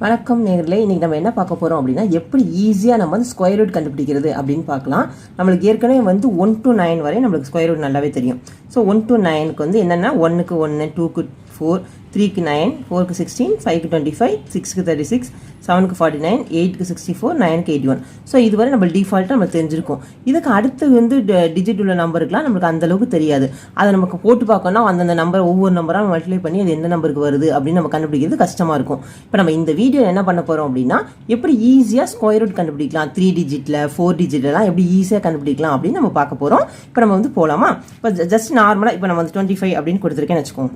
வணக்கம் நேர்களே, இன்றைக்கி நம்ம என்ன பார்க்க போகிறோம் அப்படின்னா எப்படி ஈஸியாக நம்ம வந்து ஸ்கொயர் ரூட் கண்டுபிடிக்கிறது அப்படின்னு பார்க்கலாம். நம்மளுக்கு ஏற்கனவே வந்து 1 to 9 வரை நம்மளுக்கு ஸ்கொயர் ரூட் நல்லாவே தெரியும். ஸோ 1 to 9க்கு வந்து என்னென்னா 1க்கு 1, 2க்கு 4, 3க்கு 9, 4க்கு 16, 5க்கு 25, 6க்கு 36, 7க்கு 49, 8க்கு 64, 9க்கு 81. ஸோ இதுவரை நம்ம டிஃபால்ட்டாக நம்ம தெரிஞ்சிருக்கோம். இதுக்கு அடுத்து வந்து டிஜிட் உள்ள நம்பருக்குலாம் நம்மளுக்கு அந்தளவுக்கு தெரியாது. அதை நமக்கு போட்டு பார்க்கணும், அந்தந்த நம்பர் ஒவ்வொரு நம்பராக மல்டிப்ளை பண்ணி அது எந்த நம்பருக்கு வருது அப்படின்னு நம்ம கண்டுபிடிக்கிறது கஷ்டமாக இருக்கும். இப்போ நம்ம இந்த வீடியோ என்ன பண்ண போகிறோம் அப்படின்னா எப்படி ஈஸியாக ஸ்கொயர் ரூட் கண்டுபிடிக்கலாம், 3 டிஜிட்டில் 4 டிஜிட்லாம் எப்படி ஈஸியாக கண்டுபிடிக்கலாம் அப்படின்னு நம்ம பார்க்க போகிறோம். இப்போ நம்ம வந்து போகலாமா? இப்போ ஜஸ்ட் நார்மலாக இப்போ நம்ம வந்து 25 அப்படின்னு கொடுத்துருக்கேன்னு வச்சுக்கோங்க.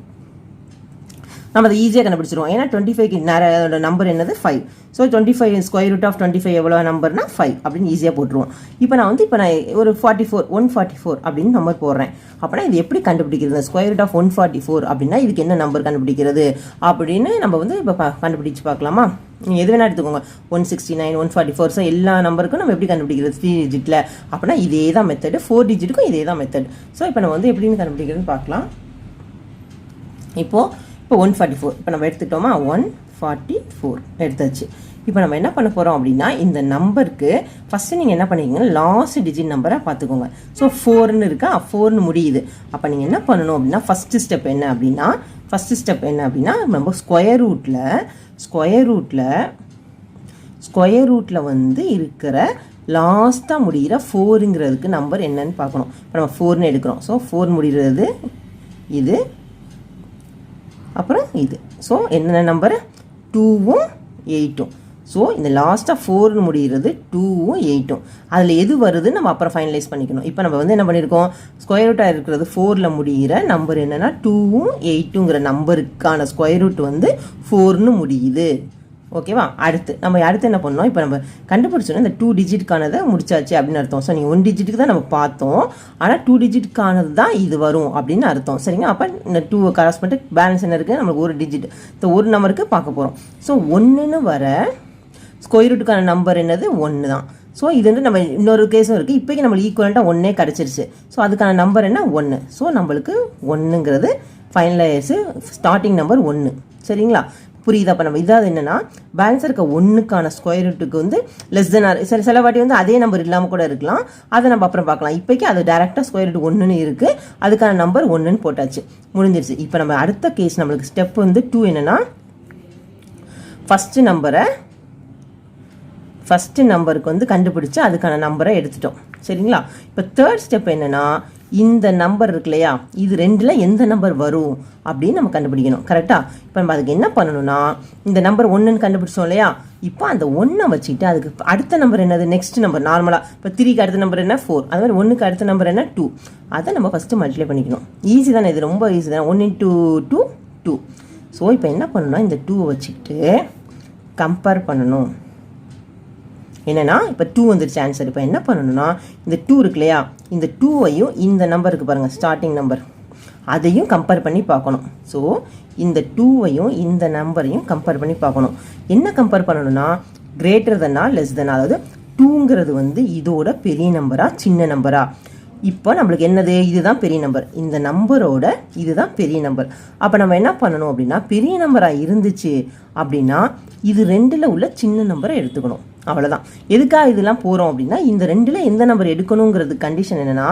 நம்ம அதை ஈஸியாக கண்டுபிடிச்சிருவோம். ஏன்னா 25க்கு நிறைய நம்பர் என்னது 5. ஸோ 25 ஸ்கொயர் ரூட் ஆஃப் 25 எவ்வளோ நம்பர்னா 5 அப்படின்னு ஈஸியாக போட்டுருவோம். இப்போ நான் ஒரு 144 அப்படின்னு நம்பர் போடுறேன். அப்படின்னா இது எப்படி கண்டுபிடிக்கிறது? ஸ்கொயர் ரூட் ஆஃப் 144 அப்படின்னா இதுக்கு என்ன நம்பர் கண்டுபிடிக்கிறது அப்படின்னு நம்ம வந்து இப்போ கண்டுபிடிச்சு பார்க்கலாமா? நீங்கள் எது வேணா எடுத்துக்கோங்க. 169, 144. ஸோ எல்லா நம்பருக்கும் நம்ம எப்படி கண்டுபிடிக்கிறது 3 டிஜிட்டில் அப்படின்னா இதே தான் மெத்தடு. 4 டிஜிட்டுக்கும் இதே தான் மெத்தட். ஸோ இப்போ நம்ம வந்து எப்படின்னு கண்டுபிடிக்கிறதுன்னு பார்க்கலாம். இப்போ 144 இப்போ நம்ம எடுத்துக்கிட்டோமா? 144 எடுத்தாச்சு. இப்போ நம்ம என்ன பண்ண போகிறோம் அப்படின்னா இந்த நம்பருக்கு ஃபஸ்ட்டு நீங்கள் என்ன பண்ணிக்கோங்க, லாஸ்ட் டிஜிட் நம்பரை பார்த்துக்கோங்க. ஸோ 4ன்னு இருக்கா, 4ன்னு முடியுது. அப்போ நீங்கள் என்ன பண்ணணும் அப்படின்னா ஃபஸ்ட்டு ஸ்டெப் என்ன அப்படின்னா நம்ம ஸ்கொயர் ரூட்டில் வந்து இருக்கிற லாஸ்ட்டாக முடிகிற 4ங்கிறதுக்கு நம்பர் என்னன்னு பார்க்கணும். இப்போ நம்ம 4ன்னு எடுக்கிறோம். ஸோ 4 முடிகிறது இது, அப்புறம் இது. ஸோ என்னென்ன நம்பரு 2ம் 8ம். ஸோ இந்த லாஸ்ட்டாக 4ன்னு முடிகிறது 2ம் 8ம். அதில் எது வருதுன்னு நம்ம அப்புறம் ஃபைனலைஸ் பண்ணிக்கணும். இப்போ நம்ம வந்து என்ன பண்ணியிருக்கோம், ஸ்கொயர் ரூட்டாக இருக்கிறது 4ல் முடிகிற நம்பர் என்னென்னா 2ம் 8ங்கிற நம்பருக்கான ஸ்கொயர் ரூட் வந்து 4ன்னு முடியுது. ஓகேவா? நம்ம அடுத்து என்ன பண்ணோம், இப்போ நம்ம கண்டுபிடிச்சோன்னா இந்த 2 டிஜிட்டுக்கானதை முடிச்சாச்சு அப்படின்னு அர்த்தம். ஸோ நீங்கள் 1 டிஜிட்டுக்கு தான் நம்ம பார்த்தோம், ஆனால் 2 டிஜிட்டுக்கானது தான் இது வரும் அப்படின்னு அர்த்தம். சரிங்க? அப்போ இந்த 2 கிராஸ் பண்ணிட்டு பேலன்ஸ் என்ன இருக்குது, நம்மளுக்கு ஒரு டிஜிட், இந்த ஒரு நம்பருக்கு பார்க்க போகிறோம். ஸோ 1ன்னு வர ஸ்கொயர் ரூட்டுக்கான நம்பர் என்னது 1 தான். ஸோ இது வந்து நம்ம இன்னொரு கேஸும் இருக்குது. இப்போக்கி நம்மளுக்கு ஈக்குவலண்ட்டாக 1 கிடச்சிருச்சு. ஸோ அதுக்கான நம்பர் என்ன 1. ஸோ நம்மளுக்கு 1ங்கிறது ஃபைனலைஸு ஸ்டார்டிங் நம்பர் 1. சரிங்களா? புரியுது? அப்போ நம்ம இதாவது என்னென்னா பேலன்ஸாக இருக்க 1க்கான ஸ்கொயர் ரூட்டுக்கு வந்து லெஸ் தென் ஆர் சில வாட்டி வந்து அதே நம்பர் இல்லாமல் கூட இருக்கலாம். அதை நம்ம அப்புறம் பார்க்கலாம். இப்போக்கி அது டேரெக்டாக ஸ்கொயர் ரூட் 1ன்னு இருக்குது, அதுக்கான நம்பர் 1ன்னு போட்டாச்சு, முடிஞ்சிருச்சு. இப்போ நம்ம அடுத்த கேஸ் நம்மளுக்கு ஸ்டெப் வந்து 2 என்னென்னா ஃபஸ்ட்டு நம்பருக்கு வந்து கண்டுபிடிச்சி அதுக்கான நம்பரை எடுத்துட்டோம். சரிங்களா? இப்போ தேர்ட் ஸ்டெப் என்னென்னா இந்த நம்பர் இருக்கு இல்லையா, இது 2ல் எந்த நம்பர் வரும் அப்படின்னு நம்ம கண்டுபிடிக்கணும். கரெக்டாக? இப்போ நம்ம அதுக்கு என்ன பண்ணணும்னா இந்த நம்பர் 1ன்னு கண்டுபிடிச்சோம் இல்லையா, இப்போ அந்த 1 வச்சுக்கிட்டு அதுக்கு அடுத்த நம்பர் என்னது, நெக்ஸ்ட் நம்பர் நார்மலாக இப்போ 3க்கு அடுத்த நம்பர் என்ன 4, அது மாதிரி 1க்கு அடுத்த நம்பர் என்ன 2, அதை நம்ம ஃபஸ்ட்டு மல்டிப்ளை பண்ணிக்கணும். ஈஸி தானே, இது ரொம்ப ஈஸி தானே. 1 × 2 2. ஸோ இப்போ என்ன பண்ணணும்னா இந்த 2 வச்சுக்கிட்டு கம்பேர் பண்ணணும். என்னென்னா இப்போ 2 வந்துருச்சு ஆன்சர். இப்போ என்ன பண்ணணும்னா இந்த 2 இருக்கு இல்லையா, இந்த 2வையும் இந்த நம்பருக்கு பாருங்கள் ஸ்டார்டிங் நம்பர், அதையும் கம்பேர் பண்ணி பார்க்கணும். ஸோ இந்த 2வையும் இந்த நம்பரையும் கம்பேர் பண்ணி பார்க்கணும். என்ன கம்பேர் பண்ணணும்னா கிரேட்டர் தென்னா லெஸ் தென்னா, அதாவது 2ங்கிறது வந்து இதோட பெரிய நம்பரா சின்ன நம்பரா. இப்போ நம்மளுக்கு என்னது, இதுதான் பெரிய நம்பர், இந்த நம்பரோட இதுதான் பெரிய நம்பர். அப்போ நம்ம என்ன பண்ணணும் அப்படின்னா பெரிய நம்பராக இருந்துச்சு அப்படின்னா இது 2ல் உள்ள சின்ன நம்பரை எடுத்துக்கணும். அவ்வளோதான். எதுக்காக இதெல்லாம் போகிறோம் அப்படின்னா இந்த 2ல் எந்த நம்பர் எடுக்கணுங்கிறது கண்டிஷன் என்னென்னா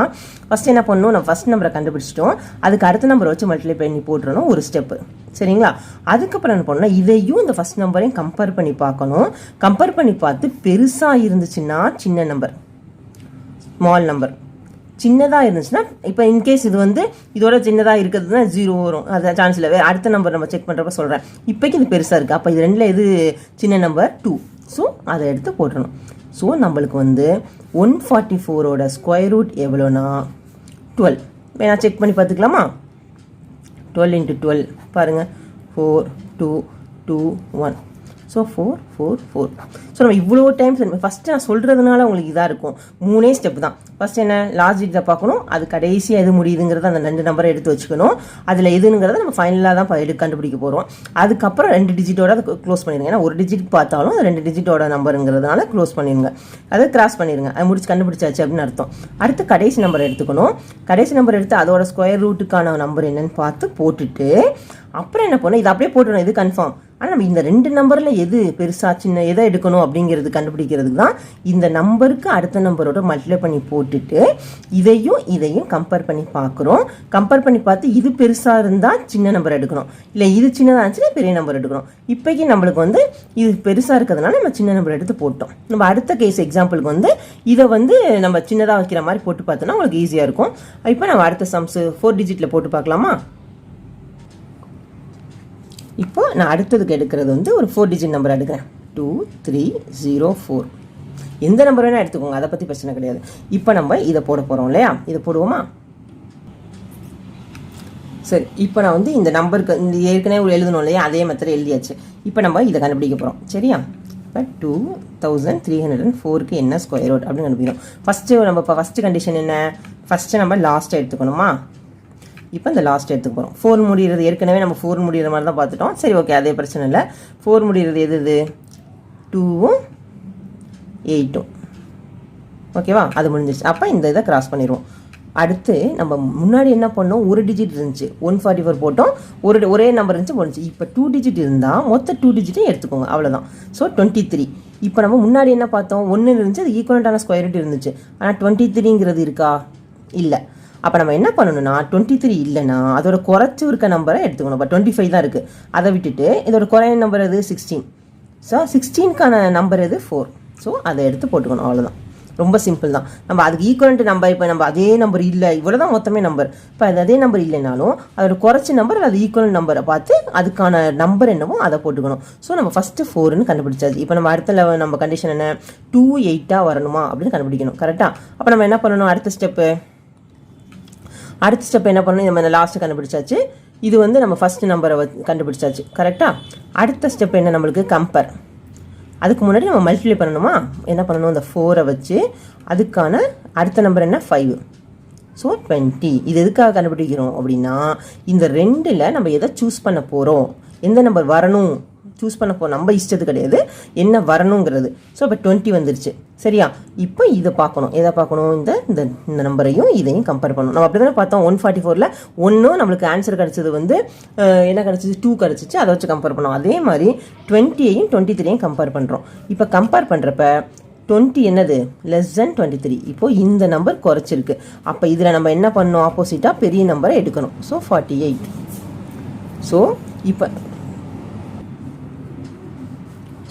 ஃபஸ்ட் என்ன பண்ணணும், நம்ம ஃபஸ்ட் நம்பரை கண்டுபிடிச்சிட்டோம், அதுக்கு அடுத்த நம்பரை வச்சு மல்டிப்ளை பண்ணி போட்டுறணும் ஒரு ஸ்டெப்பு. சரிங்களா? அதுக்கப்புறம் என்ன பண்ணணும், இதையும் இந்த ஃபஸ்ட் நம்பரையும் கம்பேர் பண்ணி பார்க்கணும். கம்பேர் பண்ணி பார்த்து பெருசாக இருந்துச்சுன்னா சின்ன நம்பர், ஸ்மால் நம்பர். சின்னதாக இருந்துச்சுன்னா இப்போ இன்கேஸ் இது வந்து இதோட சின்னதாக இருக்கிறதுனா 0 வரும், அது சான்ஸ் இல்லை. அடுத்த நம்பர் நம்ம செக் பண்ணுறப்ப சொல்கிறேன். இப்போக்கி இது பெருசாக இருக்குது, அப்போ இது 2ல் எது சின்ன நம்பர் 2. ஸோ அதை எடுத்து போட்டுடணும். ஸோ நம்மளுக்கு வந்து 144ஓட ஸ்கொயர் ரூட் எவ்வளோனா 12. வேணா செக் பண்ணி பார்த்துக்கலாமா? 12 × 12 பாருங்கள், 4 2 2 1. ஸோ 4 4 4. ஸோ நம்ம இவ்வளோ டைம்ஸ் ஃபஸ்ட்டு நான் சொல்கிறதுனால உங்களுக்கு இதாக இருக்கும். 3 ஸ்டெப் தான். ஃபஸ்ட் என்ன, லாஸ்ட் டிஜிட்டை பார்க்கணும், அது கடைசியாக எது முடியுதுங்கிறத அந்த 2 நம்பரை எடுத்து வச்சுக்கணும். அதில் எதுங்கிறத நம்ம ஃபைனலாக தான் கண்டுபிடிக்க போகிறோம். அதுக்கப்புறம் 2 டிஜிட்டோட அதை க்ளோஸ் பண்ணிடுங்க. ஏன்னா ஒரு டிஜிட் பார்த்தாலும் அது 2 டிஜிட்டோட நம்பருங்கிறதுனால க்ளோஸ் பண்ணிடுங்க, அதை கிராஸ் பண்ணிடுங்க. அது முடிச்சு கண்டுபிடிச்சாச்சு அப்படின்னு அர்த்தம். அடுத்து கடைசி நம்பர் எடுத்துக்கணும். கடைசி நம்பர் எடுத்து அதோட ஸ்கொயர் ரூட்டுக்கான நம்பர் என்னன்னு பார்த்து போட்டுட்டு அப்புறம் என்ன பண்ணணும், இது அப்படியே போட்டுடணும், இது கன்ஃபார்ம். ஆனால் நம்ம இந்த ரெண்டு நம்பரில் எது பெருசாக சின்ன எதை எடுக்கணும் அப்படிங்கிறது கண்டுபிடிக்கிறதுக்கு தான் இந்த நம்பருக்கு அடுத்த நம்பரோட மல்டிப்ளை பண்ணி போட்டுட்டு இதையும் கம்பேர் பண்ணி பார்க்குறோம். கம்பேர் பண்ணி பார்த்து இது பெருசாக இருந்தால் சின்ன நம்பர் எடுக்கணும், இல்லை இது சின்னதாக இருந்துச்சுன்னா பெரிய நம்பர் எடுக்கணும். இப்போக்கி நம்மளுக்கு வந்து இது பெருசாக இருக்கிறதுனால நம்ம சின்ன நம்பர் எடுத்து போட்டோம். நம்ம அடுத்த கேஸ் எக்ஸாம்பிளுக்கு வந்து இதை வந்து நம்ம சின்னதாக வைக்கிற மாதிரி போட்டு பார்த்தோன்னா உங்களுக்கு ஈஸியாக இருக்கும். இப்போ நம்ம அடுத்த சம்ஸ் 4 டிஜிட்டில் போட்டு பார்க்கலாமா? இப்போ நான் அடுத்ததுக்கு எடுக்கிறது வந்து ஒரு 4 டிஜிட் நம்பர் எடுக்கிறேன். 2304. எந்த நம்பர் வேணால் எடுத்துக்கோங்க, அதை பற்றி பிரச்சனை கிடையாது. இப்போ நம்ம இதை போட போகிறோம் இல்லையா? இதை போடுவோமா? சரி, இப்போ நான் வந்து இந்த நம்பருக்கு இந்த ஏற்கனவே எழுதணும் இல்லையா, அதே மெத்தட் எழுதியாச்சு. இப்போ நம்ம இதை கண்டுபிடிக்க போகிறோம். சரியா? இப்போ 2304க்கு என்ன ஸ்கொயர் ரூட் அப்படின்னு கண்டுபிடிக்கணும். ஃபஸ்ட்டு கண்டிஷன் என்ன? ஃபஸ்ட்டு நம்ம லாஸ்ட்டை எடுத்துக்கணுமா? இப்போ இந்த லாஸ்ட் எடுத்துக்க போகிறோம். 4 முடிகிறது ஏற்கனவே நம்ம 4 முடிகிற மாதிரி தான் பார்த்துட்டோம். சரி, ஓகே, அதே பிரச்சனை இல்லை. 4 முடிகிறது எது? 2ம் 8ம். ஓகேவா? அது முடிஞ்சிச்சு. அப்போ இந்த இதை கிராஸ் பண்ணிடுவோம். அடுத்து நம்ம முன்னாடி என்ன பண்ணோம், ஒரு டிஜிட் இருந்துச்சு, 144 போட்டோம், ஒரே நம்பர் இருந்துச்சு போணுச்சு. இப்போ 2 டிஜிட் இருந்தால் மொத்த 2 டிஜிட்டையும் எடுத்துக்கோங்க, அவ்வளோதான். ஸோ 23. இப்போ நம்ம முன்னாடி என்ன பார்த்தோம், 1 இருந்துச்சு, அது ஈக்குவலண்டான ஸ்கொயர் ரூட் இருந்துச்சு. ஆனால் 23ங்கிறது இருக்கா? இல்லை. அப்போ நம்ம என்ன பண்ணணும்னா 23 இல்லைன்னா அதோட குறைச்சி இருக்க நம்பரை எடுத்துக்கணும். இப்போ 25 தான் இருக்குது, அதை விட்டுட்டு இதோட குறைய நம்பர் எது? 16. ஸோ 16க்கான நம்பர் எது? 4. ஸோ அதை எடுத்து போட்டுக்கணும், அவ்வளோதான். ரொம்ப சிம்பிள் தான். நம்ம அதுக்கு ஈக்குவலண்ட் நம்பர், இப்போ நம்ம அதே நம்பர் இல்லை, இவ்வளோ தான் மொத்தமே நம்பர். இப்போ அது அதே நம்பர் இல்லைனாலும் அதோட குறைச்சி நம்பர் அது ஈக்குவல் நம்பரை பார்த்து அதுக்கான நம்பர் என்னவோ அதை போட்டுக்கணும். ஸோ நம்ம ஃபஸ்ட்டு 4ன்னு கண்டுபிடிச்சாச்சு. இப்போ நம்ம அடுத்த நம்ம கண்டிஷன் என்ன? 28 வரணுமா அப்படின்னு கண்டுபிடிக்கணும். கரெக்டாக? அப்போ நம்ம என்ன பண்ணணும்? அடுத்த ஸ்டெப்பு என்ன பண்ணணும்? நம்ம இந்த லாஸ்ட்டு கண்டுபிடிச்சாச்சு. இது வந்து நம்ம ஃபஸ்ட்டு நம்பரை கண்டுபிடிச்சாச்சு. கரெக்டாக? அடுத்த ஸ்டெப் என்ன நம்மளுக்கு? கம்பேர். அதுக்கு முன்னாடி நம்ம மல்டிப்ளை பண்ணணுமா? என்ன பண்ணணும்? இந்த 4 வச்சு அதுக்கான அடுத்த நம்பர் என்ன? 5. ஸோ 20. இது எதுக்காக கண்டுபிடிக்கிறோம் அப்படின்னா, இந்த 2ல் நம்ம எதை சூஸ் பண்ண போகிறோம், எந்த நம்பர் வரணும் சூஸ் பண்ண போகிறோம். நம்ம இஷ்டத்து கிடையாது, என்ன வரணுங்கிறது. ஸோ இப்போ 20 வந்துருச்சு. சரியா? இப்போ இதை பார்க்கணும். எதை பார்க்கணும்? இந்த நம்பரையும் இதையும் கம்பேர் பண்ணணும். நம்ம அப்படி தானே பார்த்தோம். 144ல் 1 நம்மளுக்கு ஆன்சர் கிடச்சது வந்து என்ன கிடச்சிச்சு? 2 கிடச்சிச்சு. அதை வச்சு கம்பேர் பண்ணோம். அதே மாதிரி 20யையும் 23யையும் கம்பேர் பண்ணுறோம். இப்போ கம்பேர் பண்ணுறப்ப 20 என்னது? Less than 23. இப்போது இந்த நம்பர் குறைச்சிருக்கு. அப்போ இதில் நம்ம என்ன பண்ணணும்? ஆப்போசிட்டாக பெரிய நம்பரை எடுக்கணும். ஸோ 48.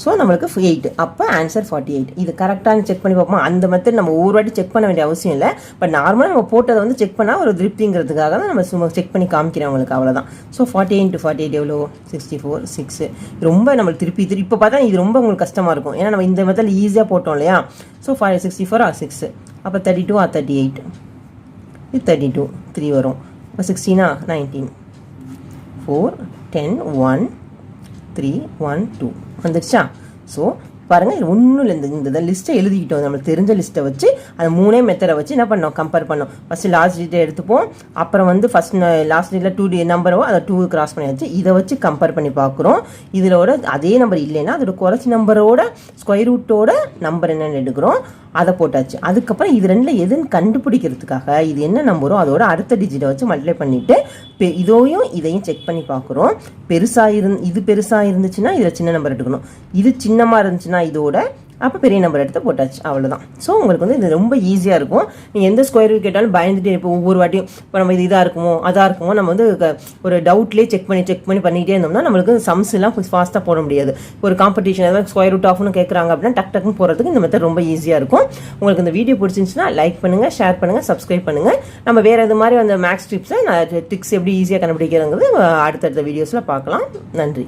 ஸோ நம்மளுக்கு 8. அப்போ ஆன்சர் 48. இது கரெக்டாக செக் பண்ணி பார்ப்போம். அந்த மெத்தட் நம்ம ஒவ்வொரு வாட்டி செக் பண்ண வேண்டிய அவசியம் இல்லை. பட் நார்மலாக நம்ம போட்டதை வந்து செக் பண்ணால் ஒரு திருப்திங்கிறதுக்காக தான் நம்ம சும்மா செக் பண்ணி காமிக்கிறேன் உங்களுக்கு, அவ்வளோதான். ஸோ 48 × 48 எவ்வளோ? 64, 6. ரொம்ப நம்மளுக்கு திருப்பி இப்போ பார்த்தா இது ரொம்ப உங்களுக்கு கஷ்டமாக இருக்கும். ஏன்னா நம்ம இந்த மெத்தட் ஈஸியாக போட்டோம் இல்லையா? So 64 or 6. அப்போ 32 or 38. இது 32, 3 வரும். இப்போ 16 19, 4, 10, 1, 3, 1, 2 வந்துடுச்சா? ஸோ பாருங்கள், இது ஒன்றும் இல்லை. இந்த லிஸ்ட்டை எழுதிக்கிட்டோம். நம்மளுக்கு தெரிஞ்ச லிஸ்ட்டை வச்சு அந்த 3 மெத்தடை வச்சு என்ன பண்ணோம்? கம்பேர் பண்ணோம். ஃபஸ்ட்டு லாஸ்ட் டிஜிட்டை எடுத்துப்போம். அப்புறம் வந்து லாஸ்ட் டிஜிட்டில் 2 நம்பரோ அதை 2 கிராஸ் பண்ணியாச்சு. இதை வச்சு கம்பேர் பண்ணி பார்க்குறோம். இதோட அதே நம்பர் இல்லைன்னா அதோட குறைச்சி நம்பரோட ஸ்கொயர் ரூட்டோட நம்பர் என்னென்னு எடுக்கிறோம், அதை போட்டாச்சு. அதுக்கப்புறம் இது 2ல் எதுன்னு கண்டுபிடிக்கிறதுக்காக இது என்ன நம்பரோ அதோட அடுத்த டிஜிட்டை வச்சு மல்டிப்ளை பண்ணிவிட்டு இதையும் செக் பண்ணி பார்க்குறோம். இது பெருசாக இருந்துச்சுன்னா இதில் சின்ன நம்பர் எடுக்கணும். இது சின்னமாக இருந்துச்சுன்னா இதோட அப்போ பெரிய நம்பர் எடுத்து போட்டாச்சு, அவ்வளோதான். ஸோ உங்களுக்கு வந்து இது ரொம்ப ஈஸியாக இருக்கும். நீங்கள் எந்த ஸ்கொயர் ரூட் கேட்டாலும் பயந்துட்டு இப்போ ஒவ்வொரு வாட்டியும் இப்போ நம்ம இது இதாக இருக்குமோ அதாக இருக்குமோ நம்ம வந்து ஒரு டவுட்லேயே செக் பண்ணி பண்ணிகிட்டே இருந்தோம்னா நம்மளுக்கு சம்ஸ் எல்லாம் ஃபாஸ்ட்டாக போட முடியாது. ஒரு காம்படிஷன் ஏதாவது ஸ்கொயர் ரூட் ஆஃப்னு கேட்குறாங்க அப்படின்னா டக்குன்னு போகிறதுக்கு இந்த மெத்தட் ரொம்ப ஈஸியாக இருக்கும். உங்களுக்கு இந்த வீடியோ பிடிச்சிருந்துச்சுன்னா லைக் பண்ணுங்கள், ஷேர் பண்ணுங்கள், சப்ஸ்கிரைப் பண்ணுங்கள். நம்ம வேறு இது மாதிரி அந்த மேக்ஸ் டிப்ஸை நான் ட்ரிக்ஸ் எப்படி ஈஸியாக கண்டுபிடிக்கிறதுங்கிறது அடுத்தடுத்த வீடியோஸில் பார்க்கலாம். நன்றி.